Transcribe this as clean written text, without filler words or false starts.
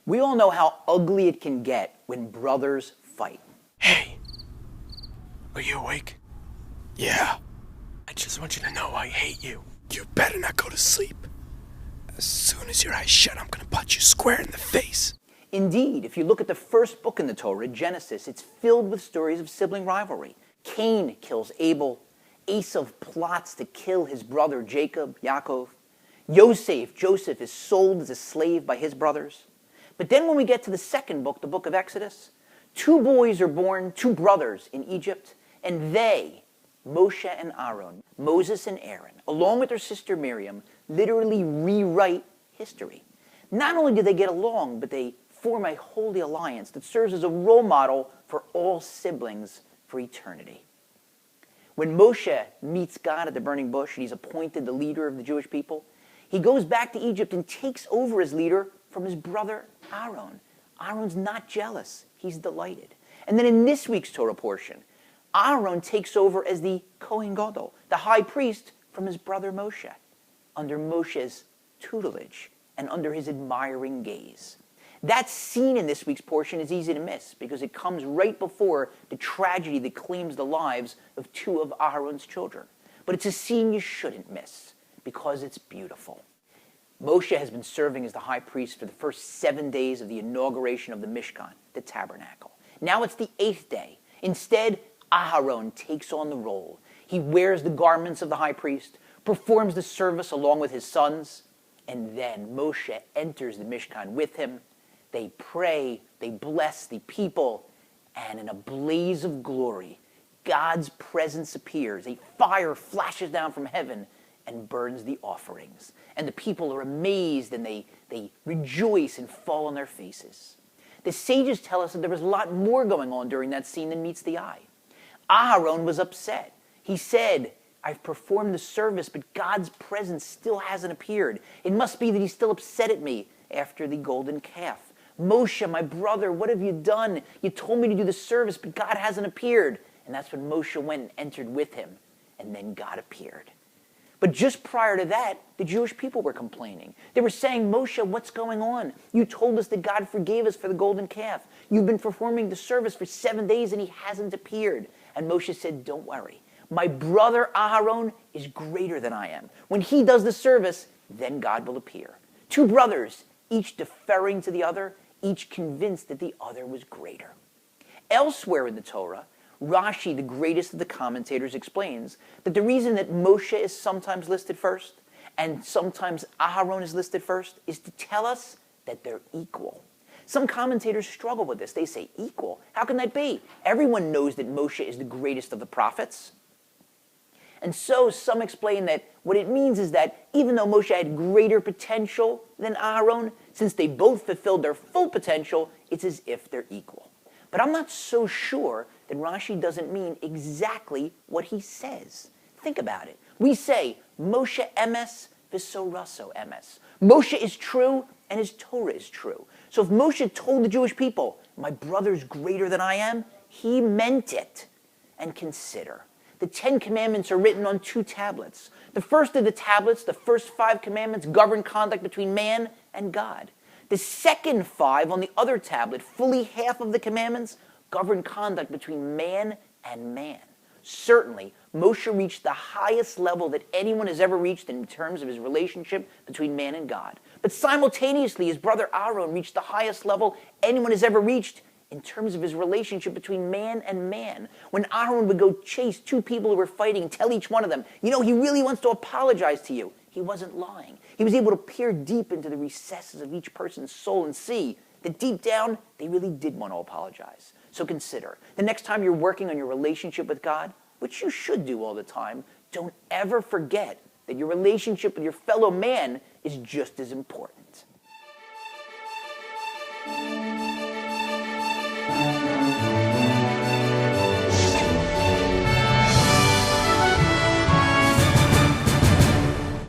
We all know how ugly it can get when brothers fight. Hey, are you awake? Yeah. I just want you to know I hate you. You better not go to sleep. As soon as your eyes shut, I'm gonna punch you square in the face. Indeed, if you look at the first book in the Torah, Genesis, it's filled with stories of sibling rivalry. Cain kills Abel. Esau plots to kill his brother Jacob, Yaakov. Joseph is sold as a slave by his brothers. But then when we get to the second book, the book of Exodus, two boys are born, two brothers in Egypt, and they, Moshe and Aaron, Moses and Aaron, along with their sister Miriam, literally rewrite history. Not only do they get along, but they form a holy alliance that serves as a role model for all siblings for eternity. When Moshe meets God at the burning bush and he's appointed the leader of the Jewish people, he goes back to Egypt and takes over as leader from his brother Aaron. Aaron's not jealous. He's delighted. And then in this week's Torah portion, Aaron takes over as the Kohen Gadol, the high priest from his brother Moshe, under Moshe's tutelage and under his admiring gaze. That scene in this week's portion is easy to miss because it comes right before the tragedy that claims the lives of two of Aaron's children. But it's a scene you shouldn't miss because it's beautiful. Moshe has been serving as the high priest for the first 7 days of the inauguration of the Mishkan, the tabernacle. Now it's the 8th day. Instead, Aaron takes on the role. He wears the garments of the high priest, performs the service along with his sons, and then Moshe enters the Mishkan with him. They pray, they bless the people, and in a blaze of glory, God's presence appears. A fire flashes down from heaven and burns the offerings. And the people are amazed and they rejoice and fall on their faces. The sages tell us that there was a lot more going on during that scene than meets the eye. Aaron was upset. He said, I've performed the service, but God's presence still hasn't appeared. It must be that he's still upset at me after the golden calf. Moshe, my brother, what have you done? You told me to do the service, but God hasn't appeared. And that's when Moshe went and entered with him, and then God appeared. But just prior to that, the Jewish people were complaining. They were saying, Moshe, what's going on? You told us that God forgave us for the golden calf. You've been performing the service for 7 days and he hasn't appeared. And Moshe said, don't worry. My brother Aaron is greater than I am. When he does the service, then God will appear. Two brothers, each deferring to the other, each convinced that the other was greater. Elsewhere in the Torah, Rashi, the greatest of the commentators, explains that the reason that Moshe is sometimes listed first and sometimes Aaron is listed first is to tell us that they're equal. Some commentators struggle with this. They say, equal? How can that be? Everyone knows that Moshe is the greatest of the prophets. And so some explain that what it means is that even though Moshe had greater potential than Aaron, since they both fulfilled their full potential, it's as if they're equal. But I'm not so sure that Rashi doesn't mean exactly what he says. Think about it. We say, Moshe emes v'soraso emes. Moshe is true and his Torah is true. So if Moshe told the Jewish people, my brother's greater than I am, he meant it. And consider, the 10 Commandments are written on 2 tablets. The first of the tablets, the first 5 commandments, govern conduct between man and God. The second 5 on the other tablet, fully half of the commandments, govern conduct between man and man. Certainly, Moshe reached the highest level that anyone has ever reached in terms of his relationship between man and God. But simultaneously, his brother Aaron reached the highest level anyone has ever reached in terms of his relationship between man and man. When Aaron would go chase 2 people who were fighting, tell each one of them, you know, he really wants to apologize to you. He wasn't lying. He was able to peer deep into the recesses of each person's soul and see that deep down, they really did want to apologize. So consider, the next time you're working on your relationship with God, which you should do all the time, don't ever forget that your relationship with your fellow man is just as important.